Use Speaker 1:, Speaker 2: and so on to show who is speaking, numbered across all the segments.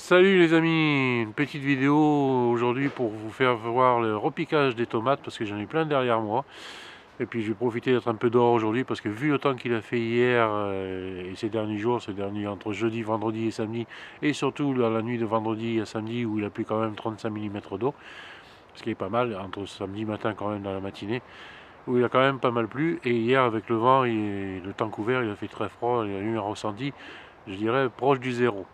Speaker 1: Salut les amis, une petite vidéo aujourd'hui pour vous faire voir le repiquage des tomates parce que j'en ai plein derrière moi. Et puis je vais profiter d'être un peu dehors aujourd'hui parce que vu le temps qu'il a fait hier et ces derniers jours, entre jeudi, vendredi et samedi, et surtout dans la nuit de vendredi à samedi où il a plu quand même 35 mm d'eau, ce qui est pas mal, entre samedi matin quand même dans la matinée, où il a quand même pas mal plu. Et hier avec le vent et le temps couvert, il a fait très froid, il y a eu un ressenti, je dirais, proche du zéro.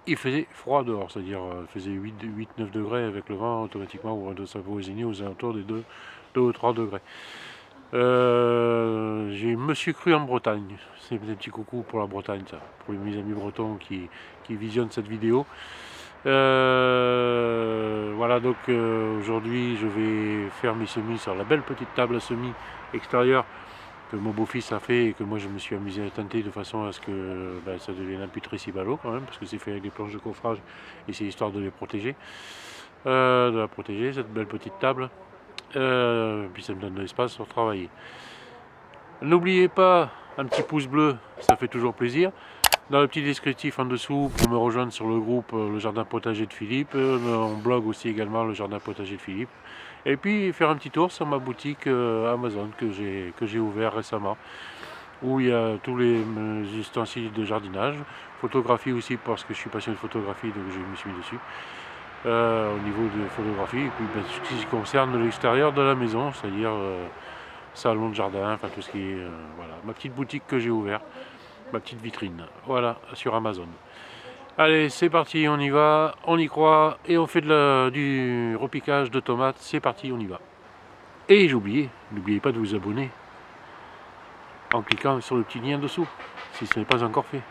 Speaker 1: Il faisait froid dehors, c'est-à-dire il faisait 8-9 degrés avec le vent automatiquement, ou ça voisinait aux alentours des 2 ou 3 degrés. Me suis cru en Bretagne. C'est un petit coucou pour la Bretagne, ça, pour mes amis bretons qui visionnent cette vidéo. Voilà, donc aujourd'hui je vais faire mes semis sur la belle petite table à semis extérieure que mon beau-fils a fait et que moi je me suis amusé à teinter de façon à ce que ça devienne un putrécibalo quand même, parce que c'est fait avec des planches de coffrage et c'est histoire de les protéger, de la protéger, cette belle petite table. Puis ça me donne de l'espace pour travailler. N'oubliez pas un petit pouce bleu, ça fait toujours plaisir. Dans le petit descriptif en dessous pour me rejoindre sur le groupe Le Jardin Potager de Philippe, mon blog aussi également Le Jardin Potager de Philippe. Et puis faire un petit tour sur ma boutique Amazon que j'ai ouvert récemment, où il y a tous les ustensiles de jardinage, photographie aussi parce que je suis passionné de photographie, donc je me suis mis dessus. Au niveau de photographie, et puis ce qui concerne l'extérieur de la maison, c'est-à-dire salon de jardin, enfin tout ce qui est voilà, ma petite boutique que j'ai ouverte, ma petite vitrine, voilà, sur Amazon. Allez, c'est parti, on y va, on y croit, et on fait du repiquage de tomates, c'est parti, on y va. Et j'ai oublié, n'oubliez pas de vous abonner en cliquant sur le petit lien dessous, si ce n'est pas encore fait.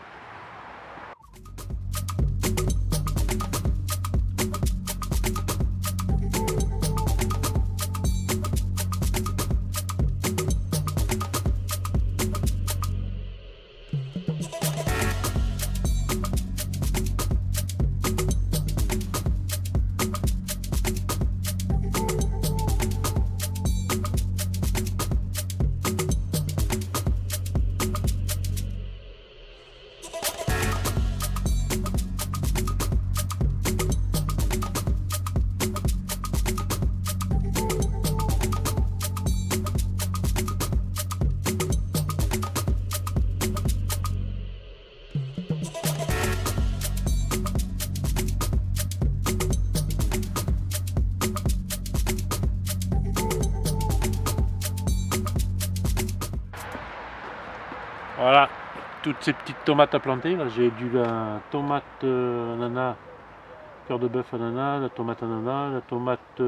Speaker 1: Voilà, toutes ces petites tomates à planter. Là, j'ai la tomate ananas, cœur de bœuf ananas, la tomate ananas, la tomate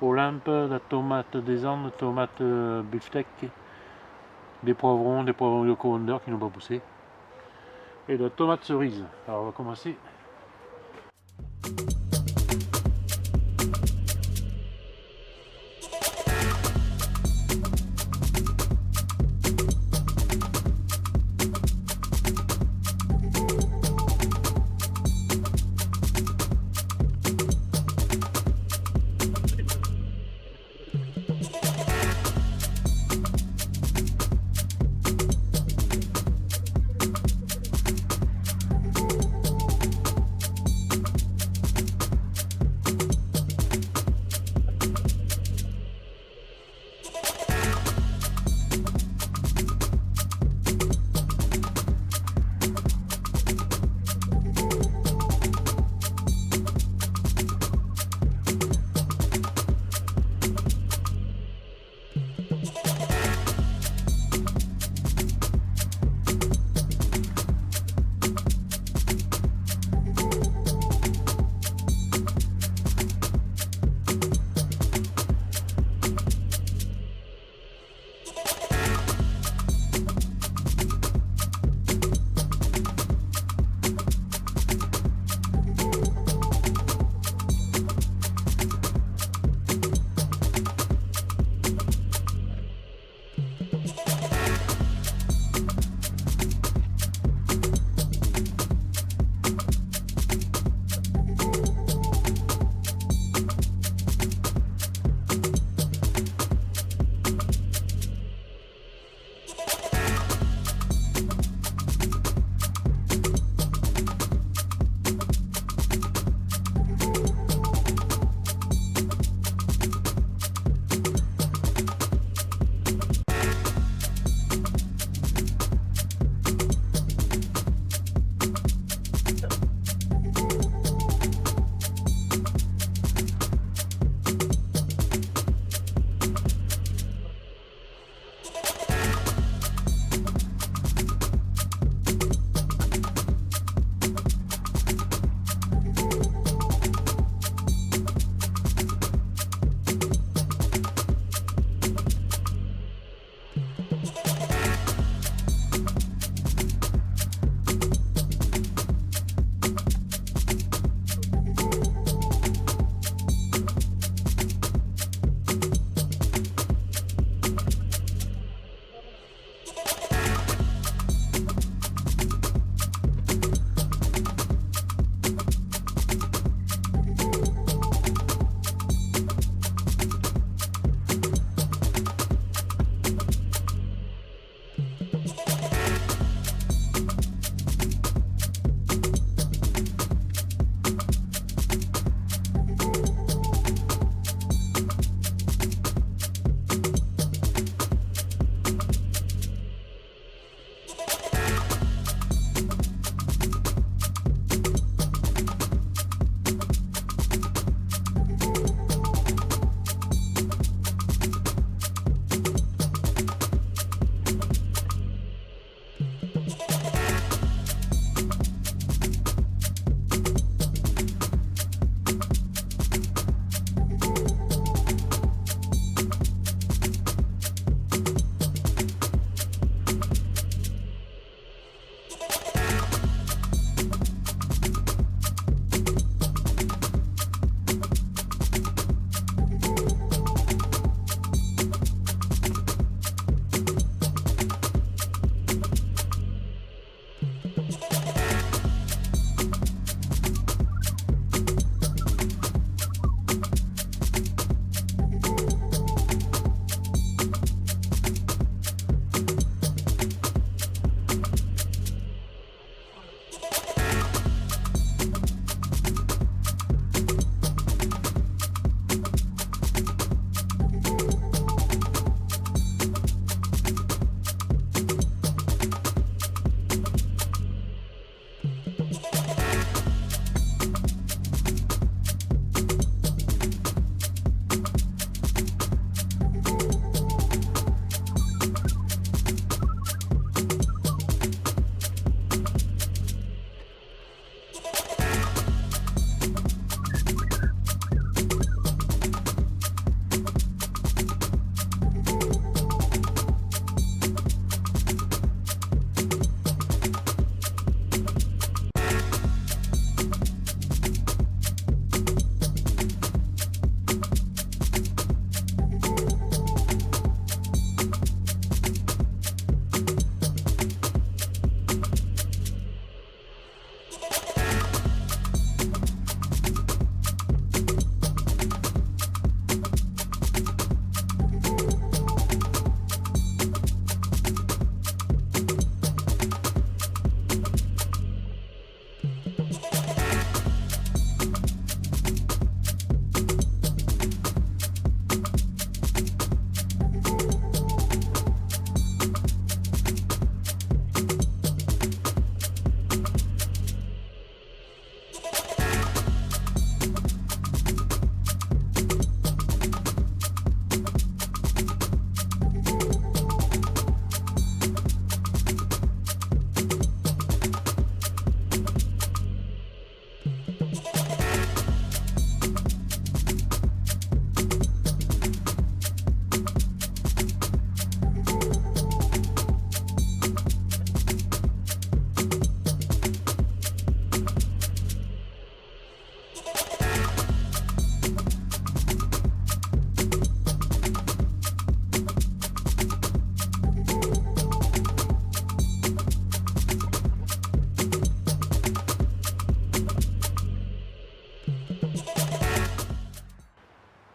Speaker 1: Olympe, la tomate des Andes, la tomate beefsteak, des poivrons de coriander qui n'ont pas poussé, et la tomate cerise. Alors on va commencer.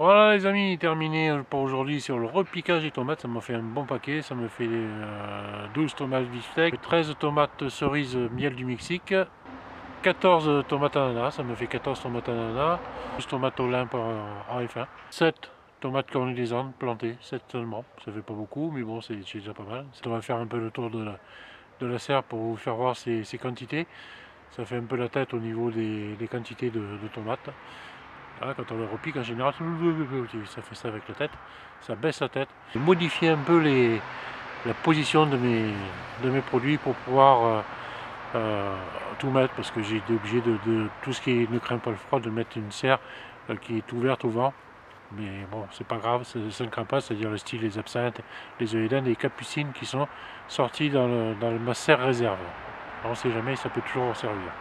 Speaker 1: Voilà les amis, terminé pour aujourd'hui sur le repiquage des tomates. Ça m'a fait un bon paquet, ça me fait 12 tomates beefsteak, 13 tomates cerises miel du Mexique, 14 tomates ananas, ça me fait 14 tomates ananas, 12 tomates Olympe en F1, 7 tomates cornée des Andes plantées, 7 seulement, ça fait pas beaucoup mais bon c'est déjà pas mal. On va faire un peu le tour de la serre pour vous faire voir ces quantités. Ça fait un peu la tête au niveau des quantités de tomates. Voilà, quand on le repique en général, ça fait ça avec la tête, ça baisse la tête. J'ai modifié un peu la position de mes produits pour pouvoir tout mettre, parce que j'ai été obligé de tout ce qui ne craint pas le froid, de mettre une serre qui est ouverte au vent. Mais bon, c'est pas grave, ça ne craint pas, c'est-à-dire le style les absinthes, les œillets et les capucines qui sont sortis dans ma serre réserve. On ne sait jamais, ça peut toujours servir.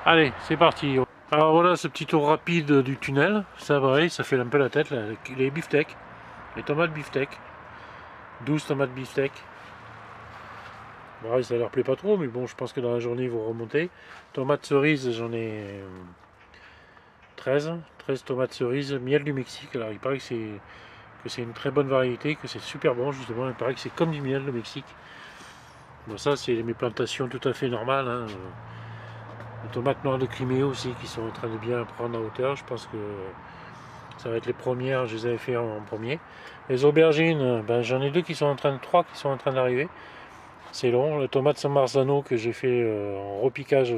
Speaker 1: Allez, c'est parti. Alors voilà ce petit tour rapide du tunnel. Ça pareil, ça fait un peu la tête. Là. Les beefsteaks, les tomates beefsteak, 12 tomates beefsteak. Bon, ça leur plaît pas trop, mais bon, je pense que dans la journée ils vont remonter. Tomates cerises, j'en ai 13 tomates cerises, miel du Mexique. Alors il paraît que c'est une très bonne variété, que c'est super bon justement. Il paraît que c'est comme du miel le Mexique. Bon, ça c'est mes plantations tout à fait normales. Hein. Les tomates noires de Crimée aussi qui sont en train de bien prendre en hauteur. Je pense que ça va être les premières, je les avais fait en premier. Les aubergines, ben, j'en ai trois qui sont en train d'arriver. C'est long. Le tomate San Marzano que j'ai fait en repiquage,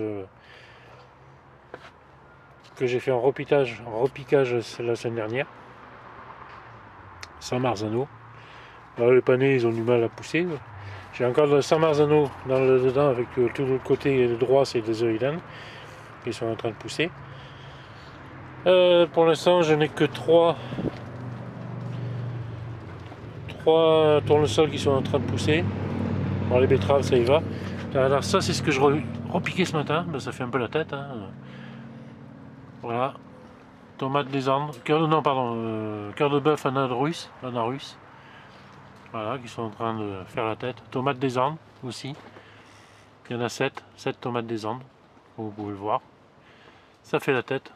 Speaker 1: la semaine dernière. San Marzano. Alors, les panais, ils ont du mal à pousser. J'ai encore le San Marzano dedans avec tout le côté droit, c'est des œillets qui sont en train de pousser. Pour l'instant, je n'ai que 3 tournesols qui sont en train de pousser. Bon, les betteraves, ça y va. Alors ça, c'est ce que je repiquais ce matin. Ben, ça fait un peu la tête. Hein. Voilà. Tomates des Andes. Cœur de bœuf Anarus. Voilà, qui sont en train de faire la tête. Tomates des Andes aussi. Il y en a 7 tomates des Andes. Vous pouvez le voir. Ça fait la tête.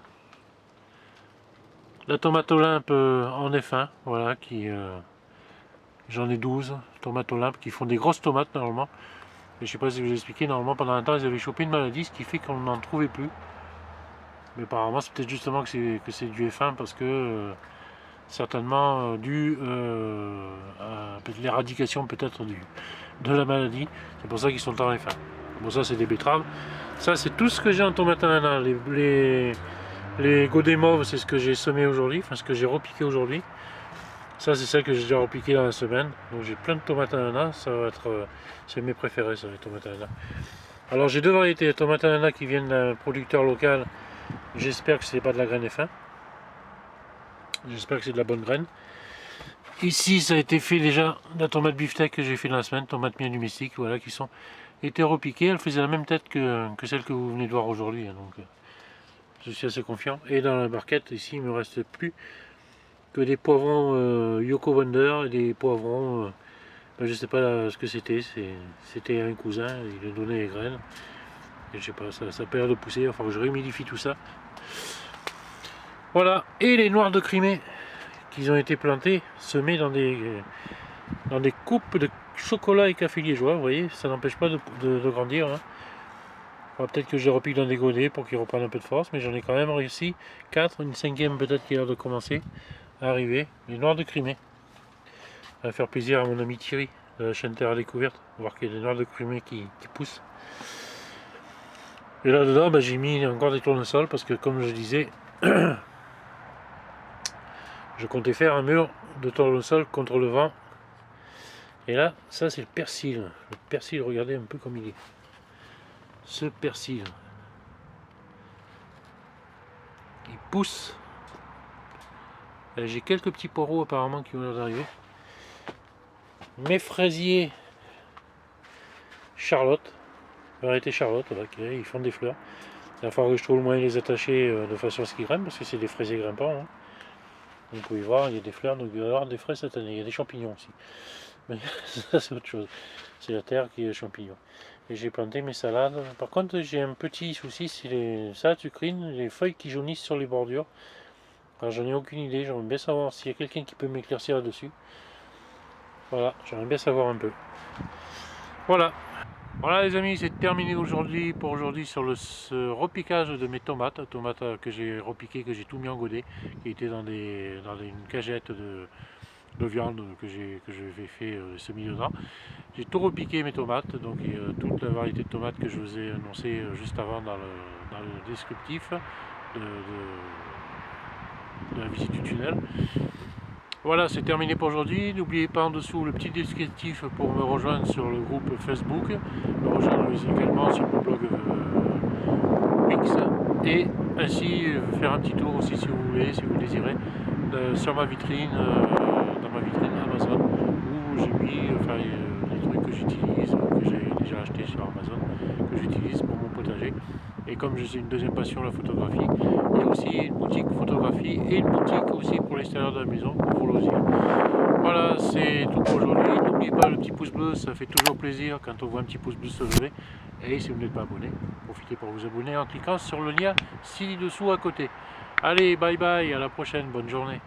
Speaker 1: La tomate Olympe en F1. Voilà, j'en ai 12 tomates Olympe qui font des grosses tomates normalement. Mais je sais pas si je vous ai expliqué, normalement pendant un temps ils avaient chopé une maladie, ce qui fait qu'on n'en trouvait plus. Mais apparemment c'est peut-être justement que c'est du F1 parce que certainement dû à l'éradication peut-être de la maladie. C'est pour ça qu'ils sont en F1. Bon, ça c'est des betteraves. Ça c'est tout ce que j'ai en tomate ananas. Les godets mauves, c'est ce que j'ai semé aujourd'hui, enfin ce que j'ai repiqué aujourd'hui. Ça c'est ça que j'ai déjà repiqué dans la semaine. Donc j'ai plein de tomates ananas, ça va être c'est mes préférés ça, les tomates ananas. Alors j'ai 2 variétés de tomates ananas qui viennent d'un producteur local. J'espère que c'est pas de la graine F1. J'espère que c'est de la bonne graine. Ici ça a été fait déjà la tomate beefsteak que j'ai fait dans la semaine, tomate miel du Mexique, voilà, qui sont été repiquées. Elles faisaient la même tête que celle que vous venez de voir aujourd'hui. Donc je suis assez confiant. Et dans la barquette ici il me reste plus que des poivrons Yoko Wonder et des poivrons, je sais pas ce que c'était, c'était un cousin, il a donné les graines, et je sais pas, ça a pas l'air de pousser, enfin je réhumidifie tout ça. Voilà, et les noirs de Crimée, qui ont été plantés, semés dans des coupes de chocolat et café liégeois, vous voyez, ça n'empêche pas de grandir. Hein. Peut-être que je les repique dans des godets pour qu'ils reprennent un peu de force, mais j'en ai quand même réussi 4, une 5e peut-être qui a l'air de commencer. Arrivé, les noirs de Crimée. Ça va faire plaisir à mon ami Thierry de la chaîne Terre à Découverte, voir qu'il y a des noirs de Crimée qui poussent. Et là dedans, bah, j'ai mis encore des tournesols parce que comme je disais, je comptais faire un mur de tournesol contre le vent. Et là, ça c'est le persil. Le persil, regardez un peu comme il est. Ce persil, il pousse. J'ai quelques petits poireaux apparemment qui ont l'air d'arriver. Mes fraisiers Charlotte, variété Charlotte, voilà, ils font des fleurs. Il va falloir que je trouve le moyen de les attacher de façon à ce qu'ils grimpent, parce que c'est des fraisiers grimpants. Hein. Vous pouvez voir, il y a des fleurs, donc il va y avoir des fraises cette année. Il y a des champignons aussi. Mais ça c'est autre chose. C'est la terre qui est champignon. Et j'ai planté mes salades. Par contre j'ai un petit souci, c'est les salades sucrines, les feuilles qui jaunissent sur les bordures. Alors, j'en ai aucune idée, j'aimerais bien savoir s'il y a quelqu'un qui peut m'éclaircir là-dessus. Voilà, j'aimerais bien savoir un peu. Voilà. Voilà les amis, c'est terminé pour aujourd'hui sur ce repiquage de mes tomates. Tomates que j'ai repiquées, que j'ai tout mis en godet, qui étaient dans une cagette de viande que je vais fait semi dedans. J'ai tout repiqué mes tomates, donc toute la variété de tomates que je vous ai annoncé juste avant dans le descriptif de la visite du tunnel. Voilà, c'est terminé pour aujourd'hui. N'oubliez pas en dessous le petit descriptif pour me rejoindre sur le groupe Facebook, me rejoindre également sur le blog Wix et ainsi faire un petit tour aussi si vous voulez, si vous désirez, sur ma vitrine, dans ma vitrine Amazon où j'ai mis les trucs que j'utilise, que j'ai déjà acheté sur Amazon, que j'utilise pour mon potager. Et comme j'ai une deuxième passion, la photographie, il y a aussi une boutique photographie et une boutique aussi pour l'extérieur de la maison, pour vos loisirs. Voilà, c'est tout pour aujourd'hui. N'oubliez pas le petit pouce bleu, ça fait toujours plaisir quand on voit un petit pouce bleu se lever. Et si vous n'êtes pas abonné, profitez pour vous abonner en cliquant sur le lien ci-dessous à côté. Allez, bye bye, à la prochaine, bonne journée.